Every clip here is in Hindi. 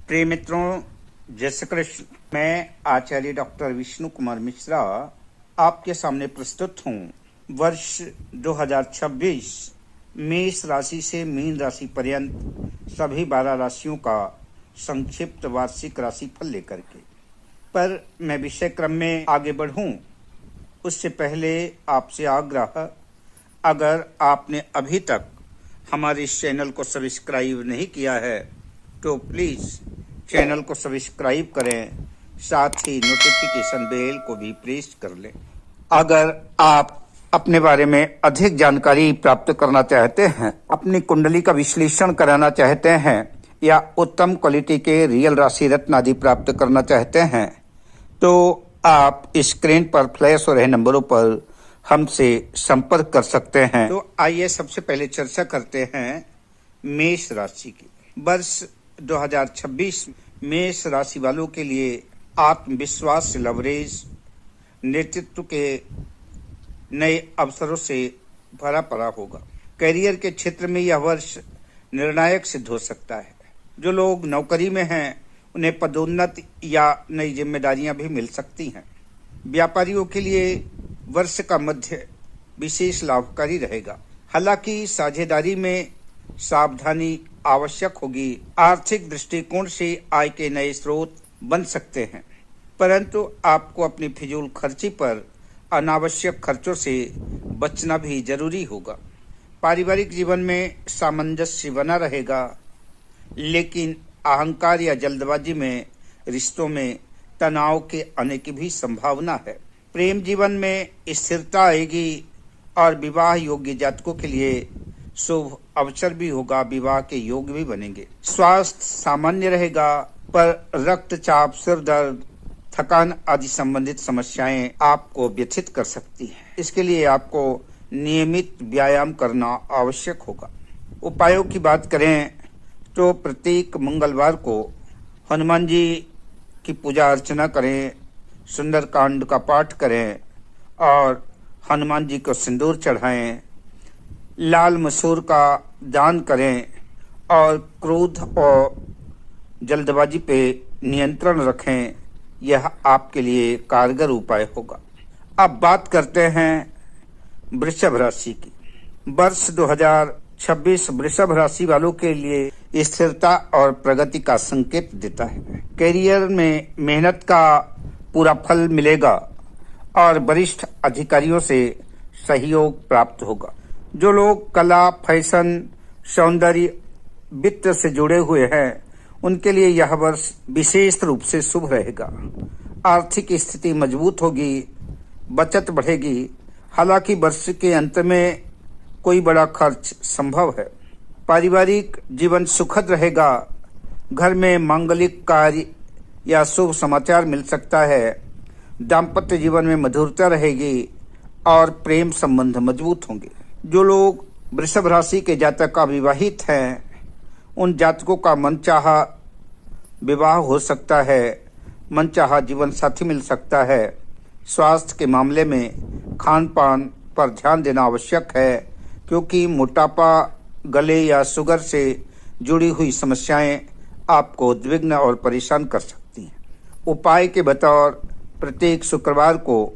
प्रिय मित्रों, जय श्री कृष्ण। मैं आचार्य डॉक्टर विष्णु कुमार मिश्रा आपके सामने प्रस्तुत हूँ। वर्ष 2026 मेष राशि से मीन राशि पर्यंत सभी 12 राशियों का संक्षिप्त वार्षिक राशिफल लेकर के। पर मैं विषय क्रम में आगे बढ़ूँ उससे पहले आपसे आग्रह, अगर आपने अभी तक हमारे इस चैनल को सब्सक्राइब नहीं किया है तो प्लीज़ चैनल को सब्सक्राइब करें, साथ ही नोटिफिकेशन बेल को भी प्रेस कर लें। अगर आप अपने बारे में अधिक जानकारी प्राप्त करना चाहते हैं, अपनी कुंडली का विश्लेषण कराना चाहते हैं या उत्तम क्वालिटी के रियल राशि रत्न आदि प्राप्त करना चाहते हैं तो आप स्क्रीन पर फ्लैश हो रहे नंबरों पर हमसे संपर्क कर सकते हैं। तो आइए सबसे पहले चर्चा करते हैं मेष राशि की। वर्ष 2026 मेष राशि वालों के लिए आत्मविश्वास से लवरेज, नेतृत्व के नए अवसरों से भरा पड़ा होगा। करियर के क्षेत्र में यह वर्ष निर्णायक सिद्ध हो सकता है। जो लोग नौकरी में हैं उन्हें पदोन्नति या नई जिम्मेदारियां भी मिल सकती हैं। व्यापारियों के लिए वर्ष का मध्य विशेष लाभकारी रहेगा। हालांकि साझेदारी में सावधानी आवश्यक होगी। आर्थिक दृष्टिकोण से आय के नए स्रोत बन सकते हैं, परंतु आपको अपनी फिजूल खर्ची पर अनावश्यक खर्चों से बचना भी जरूरी होगा। पारिवारिक जीवन में सामंजस्य बना रहेगा, लेकिन अहंकार या जल्दबाजी में रिश्तों में तनाव के आने की भी संभावना है। प्रेम जीवन में स्थिरता आएगी और विवाह योग्य जातकों के लिए शुभ अवसर भी होगा, विवाह के योग भी बनेंगे। स्वास्थ्य सामान्य रहेगा, पर रक्तचाप, सिर दर्द, थकान आदि संबंधित समस्याएं आपको व्यथित कर सकती हैं। इसके लिए आपको नियमित व्यायाम करना आवश्यक होगा। उपायों की बात करें तो प्रत्येक मंगलवार को हनुमान जी की पूजा अर्चना करें, सुंदरकांड का पाठ करें और हनुमान जी को सिंदूर चढ़ाएं, लाल मसूर का दान करें और क्रोध और जल्दबाजी पे नियंत्रण रखें। यह आपके लिए कारगर उपाय होगा। अब बात करते हैं वृषभ राशि की। वर्ष 2026 वृषभ राशि वालों के लिए स्थिरता और प्रगति का संकेत देता है। करियर में मेहनत का पूरा फल मिलेगा और वरिष्ठ अधिकारियों से सहयोग प्राप्त होगा। जो लोग कला, फैशन, सौंदर्य, वित्त से जुड़े हुए हैं उनके लिए यह वर्ष विशेष रूप से शुभ रहेगा। आर्थिक स्थिति मजबूत होगी, बचत बढ़ेगी। हालांकि वर्ष के अंत में कोई बड़ा खर्च संभव है। पारिवारिक जीवन सुखद रहेगा। घर में मांगलिक कार्य या शुभ समाचार मिल सकता है। दाम्पत्य जीवन में मधुरता रहेगी और प्रेम संबंध मजबूत होंगे। जो लोग वृषभ राशि के जातक अविवाहित हैं उन जातकों का मनचाहा विवाह हो सकता है, मनचाहा जीवन साथी मिल सकता है। स्वास्थ्य के मामले में खान पान पर ध्यान देना आवश्यक है, क्योंकि मोटापा, गले या शुगर से जुड़ी हुई समस्याएं आपको उद्विग्न और परेशान कर सकती हैं। उपाय के बतौर प्रत्येक शुक्रवार को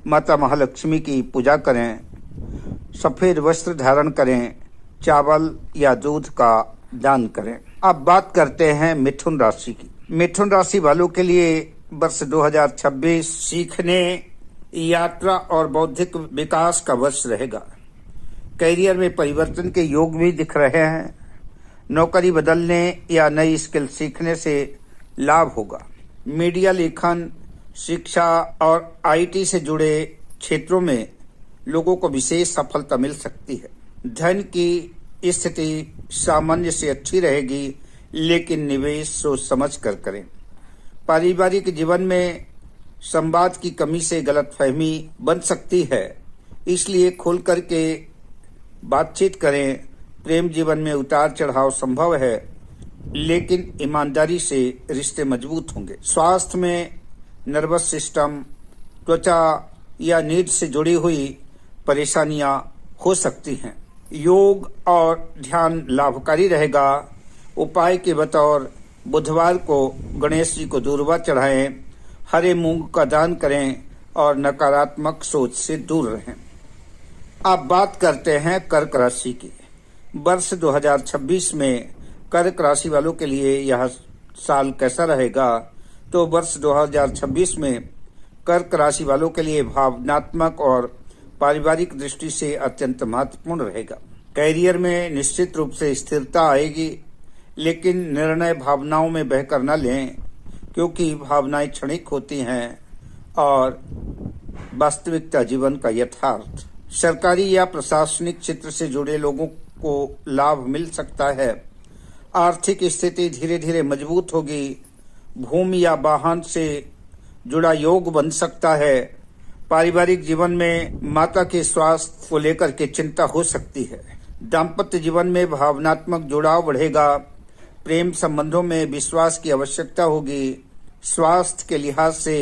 माता महालक्ष्मी की पूजा करें, सफेद वस्त्र धारण करें, चावल या दूध का दान करें। अब बात करते हैं मिथुन राशि की। मिथुन राशि वालों के लिए वर्ष 2026 सीखने, यात्रा और बौद्धिक विकास का वर्ष रहेगा। करियर में परिवर्तन के योग भी दिख रहे हैं। नौकरी बदलने या नई स्किल सीखने से लाभ होगा। मीडिया, लेखन, शिक्षा और आईटी से जुड़े क्षेत्रों में लोगों को विशेष सफलता मिल सकती है। धन की स्थिति सामान्य से अच्छी रहेगी, लेकिन निवेश सोच समझ कर करें। पारिवारिक जीवन में संवाद की कमी से गलतफहमी बन सकती है, इसलिए खुल कर के बातचीत करें। प्रेम जीवन में उतार चढ़ाव संभव है, लेकिन ईमानदारी से रिश्ते मजबूत होंगे। स्वास्थ्य में नर्वस सिस्टम, त्वचा या नींद से जुड़ी हुई परेशानियां हो सकती हैं। योग और ध्यान लाभकारी रहेगा। उपाय के बतौर बुधवार को गणेश जी को दूर्वा चढ़ाएं, हरे मूंग का दान करें और नकारात्मक सोच से दूर रहें। अब बात करते हैं कर्क राशि की। वर्ष 2026 में कर्क राशि वालों के लिए यह साल कैसा रहेगा? तो वर्ष 2026 में कर्क राशि वालों के लिए भावनात्मक और पारिवारिक दृष्टि से अत्यंत महत्वपूर्ण रहेगा। कैरियर में निश्चित रूप से स्थिरता आएगी, लेकिन निर्णय भावनाओं में बहकर न लें, क्योंकि भावनाएं क्षणिक होती हैं और वास्तविकता जीवन का यथार्थ। सरकारी या प्रशासनिक क्षेत्र से जुड़े लोगों को लाभ मिल सकता है। आर्थिक स्थिति धीरे धीरे मजबूत होगी। भूमि या वाहन से जुड़ा योग बन सकता है। पारिवारिक जीवन में माता के स्वास्थ्य को लेकर के चिंता हो सकती है। दाम्पत्य जीवन में भावनात्मक जुड़ाव बढ़ेगा। प्रेम संबंधों में विश्वास की आवश्यकता होगी। स्वास्थ्य के लिहाज से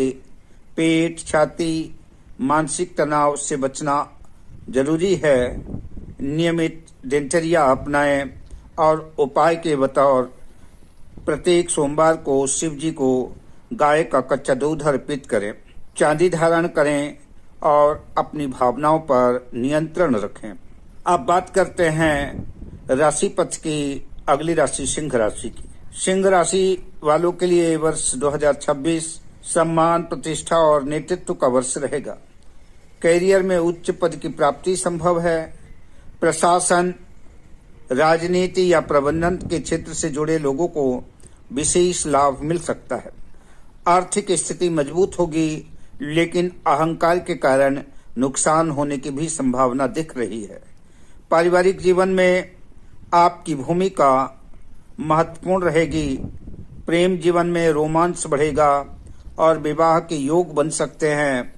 पेट, छाती, मानसिक तनाव से बचना जरूरी है। नियमित दिनचर्या अपनाएं और उपाय के बतौर प्रत्येक सोमवार को शिव जी को गाय का कच्चा दूध अर्पित करें, चांदी धारण करें और अपनी भावनाओं पर नियंत्रण रखें। अब बात करते हैं राशि पथ की अगली राशि सिंह राशि की। सिंह राशि वालों के लिए वर्ष 2026 सम्मान, प्रतिष्ठा और नेतृत्व का वर्ष रहेगा। कैरियर में उच्च पद की प्राप्ति संभव है। प्रशासन, राजनीति या प्रबंधन के क्षेत्र से जुड़े लोगों को विशेष लाभ मिल सकता है। आर्थिक स्थिति मजबूत होगी, लेकिन अहंकार के कारण नुकसान होने की भी संभावना दिख रही है। पारिवारिक जीवन में आपकी भूमिका महत्वपूर्ण रहेगी। प्रेम जीवन में रोमांच बढ़ेगा और विवाह के योग बन सकते हैं।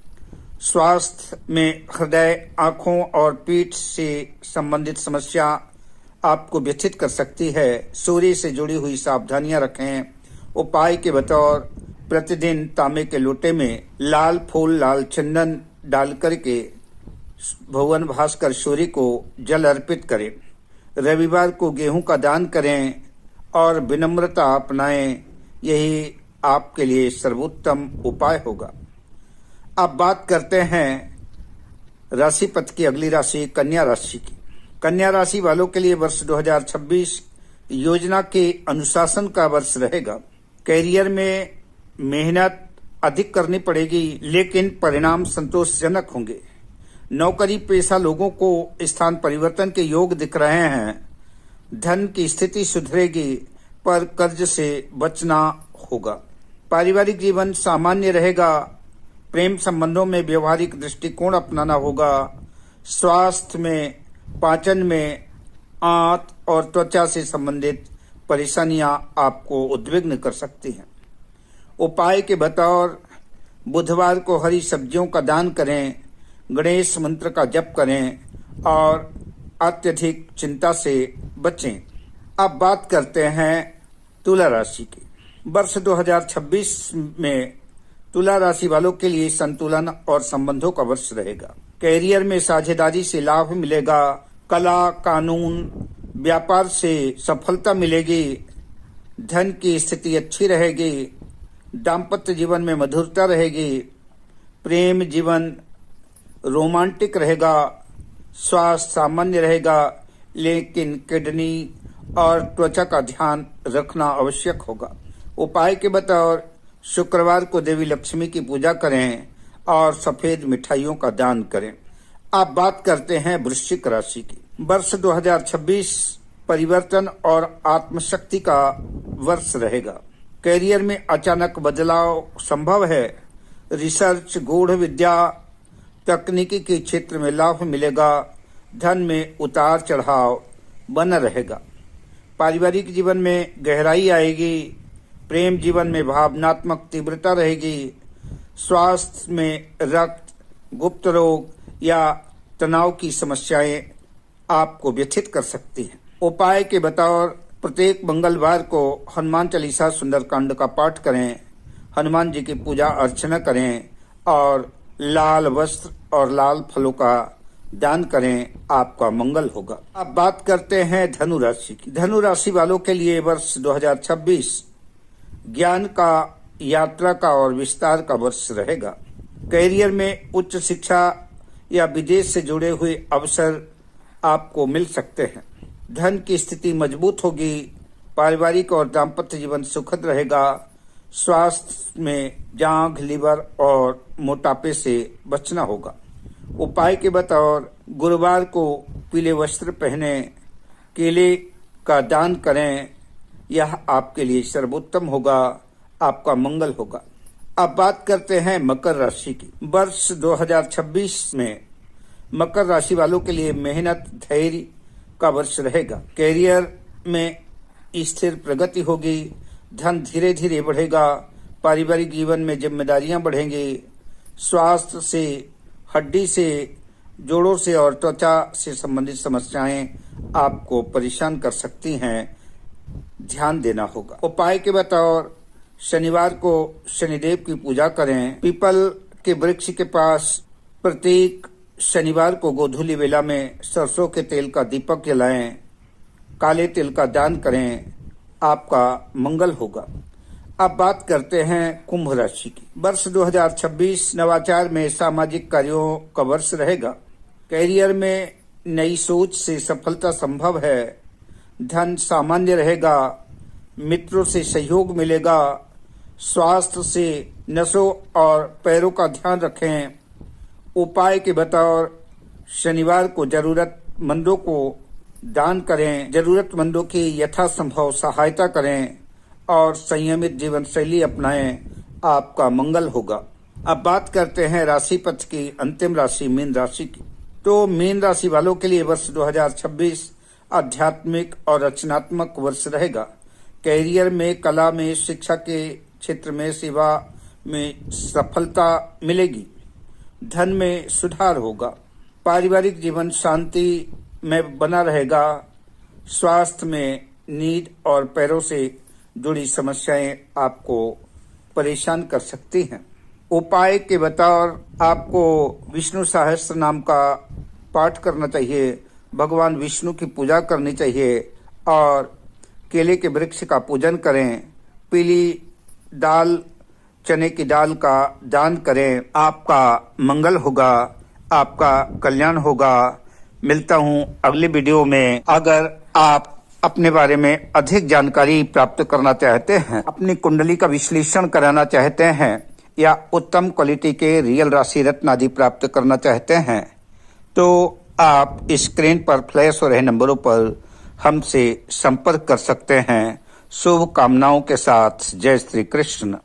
स्वास्थ्य में हृदय, आंखों और पीठ से संबंधित समस्या आपको व्यथित कर सकती है। सूर्य से जुड़ी हुई सावधानियां रखें। उपाय के बतौर प्रतिदिन तांबे के लोटे में लाल फूल, लाल चंदन डाल करके भगवान भास्कर सूर्य को जल अर्पित करें। रविवार को गेहूं का दान करें और विनम्रता अपनाएं। यही आपके लिए सर्वोत्तम उपाय होगा। अब बात करते हैं राशि पथ की अगली राशि कन्या राशि की। कन्या राशि वालों के लिए वर्ष 2026 योजना के अनुशासन का वर्ष रहेगा। कैरियर में मेहनत अधिक करनी पड़ेगी, लेकिन परिणाम संतोषजनक होंगे। नौकरी पेशा लोगों को स्थान परिवर्तन के योग दिख रहे हैं। धन की स्थिति सुधरेगी, पर कर्ज से बचना होगा। पारिवारिक जीवन सामान्य रहेगा। प्रेम संबंधों में व्यवहारिक दृष्टिकोण अपनाना होगा। स्वास्थ्य में, पाचन में, आंत और त्वचा से संबंधित परेशानियां आपको उद्विग्न कर सकती हैं। उपाय के बतौर बुधवार को हरी सब्जियों का दान करें, गणेश मंत्र का जप करें और अत्यधिक चिंता से बचें। अब बात करते हैं तुला राशि की। वर्ष 2026 में तुला राशि वालों के लिए संतुलन और संबंधों का वर्ष रहेगा। कैरियर में साझेदारी से लाभ मिलेगा। कला, कानून, व्यापार से सफलता मिलेगी। धन की स्थिति अच्छी रहेगी। दाम्पत्य जीवन में मधुरता रहेगी। प्रेम जीवन रोमांटिक रहेगा। स्वास्थ्य सामान्य रहेगा, लेकिन किडनी और त्वचा का ध्यान रखना आवश्यक होगा। उपाय के बतौर शुक्रवार को देवी लक्ष्मी की पूजा करें और सफेद मिठाइयों का दान करें। अब बात करते हैं वृश्चिक राशि की। वर्ष 2026 परिवर्तन और आत्मशक्ति का वर्ष रहेगा। कैरियर में अचानक बदलाव संभव है। रिसर्च, गूढ़ विद्या, तकनीकी के क्षेत्र में लाभ मिलेगा। धन में उतार चढ़ाव बना रहेगा। पारिवारिक जीवन में गहराई आएगी। प्रेम जीवन में भावनात्मक तीव्रता रहेगी। स्वास्थ्य में रक्त, गुप्त रोग या तनाव की समस्याएं आपको व्यथित कर सकती हैं। उपाय के बतौर प्रत्येक मंगलवार को हनुमान चालीसा, सुंदरकांड का पाठ करें, हनुमान जी की पूजा अर्चना करें और लाल वस्त्र और लाल फलों का दान करें। आपका मंगल होगा। अब बात करते हैं धनु राशि की। धनु राशि वालों के लिए वर्ष 2026 ज्ञान का, यात्रा का और विस्तार का वर्ष रहेगा। कैरियर में उच्च शिक्षा या विदेश से जुड़े हुए अवसर आपको मिल सकते हैं। धन की स्थिति मजबूत होगी। पारिवारिक और दाम्पत्य जीवन सुखद रहेगा। स्वास्थ्य में जांघ, लीवर और मोटापे से बचना होगा। उपाय के बतौर गुरुवार को पीले वस्त्र पहने, केले का दान करें। यह आपके लिए सर्वोत्तम होगा, आपका मंगल होगा। अब बात करते हैं मकर राशि की। वर्ष 2026 में मकर राशि वालों के लिए मेहनत, धैर्य का वर्ष रहेगा। कैरियर में स्थिर प्रगति होगी। धन धीरे धीरे बढ़ेगा। पारिवारिक जीवन में जिम्मेदारियां बढ़ेंगी। स्वास्थ्य से, हड्डी से, जोड़ों से और त्वचा से संबंधित समस्याएं आपको परेशान कर सकती हैं, ध्यान देना होगा। उपाय के बतौर शनिवार को शनिदेव की पूजा करें। पीपल के वृक्ष के पास प्रत्येक शनिवार को गोधूली वेला में सरसों के तेल का दीपक जलाएं। काले तिल का दान करें, आपका मंगल होगा। अब बात करते हैं कुंभ राशि की। वर्ष 2026 नवाचार में सामाजिक कार्यों का वर्ष रहेगा। कैरियर में नई सोच से सफलता संभव है। धन सामान्य रहेगा। मित्रों से सहयोग मिलेगा। स्वास्थ्य से नसों और पैरों का ध्यान रखें। उपाय के बतौर शनिवार को जरूरतमंदों को दान करें। जरूरतमंदों की यथासंभव सहायता करें और संयमित जीवन शैली अपनाएं, आपका मंगल होगा। अब बात करते हैं राशिपथ की अंतिम राशि मीन राशि की। तो मीन राशि वालों के लिए वर्ष 2026 आध्यात्मिक और रचनात्मक वर्ष रहेगा। कैरियर में, कला में, शिक्षा के क्षेत्र में, सेवा में सफलता मिलेगी। धन में सुधार होगा। पारिवारिक जीवन शांति में बना रहेगा। स्वास्थ्य में नींद और पैरों से जुड़ी समस्याएं आपको परेशान कर सकती हैं। उपाय के बतौर आपको विष्णु सहस्त्र नाम का पाठ करना चाहिए, भगवान विष्णु की पूजा करनी चाहिए और केले के वृक्ष का पूजन करें। पीली दाल, चने की दाल का दान करें, आपका मंगल होगा, आपका कल्याण होगा। मिलता हूं अगले वीडियो में। अगर आप अपने बारे में अधिक जानकारी प्राप्त करना चाहते हैं, अपनी कुंडली का विश्लेषण कराना चाहते हैं या उत्तम क्वालिटी के रियल राशि रत्न आदि प्राप्त करना चाहते हैं, तो आप स्क्रीन पर फ्लैश हो रहे नंबरों पर हमसे संपर्क कर सकते हैं। शुभ कामनाओं के साथ, जय श्री कृष्ण।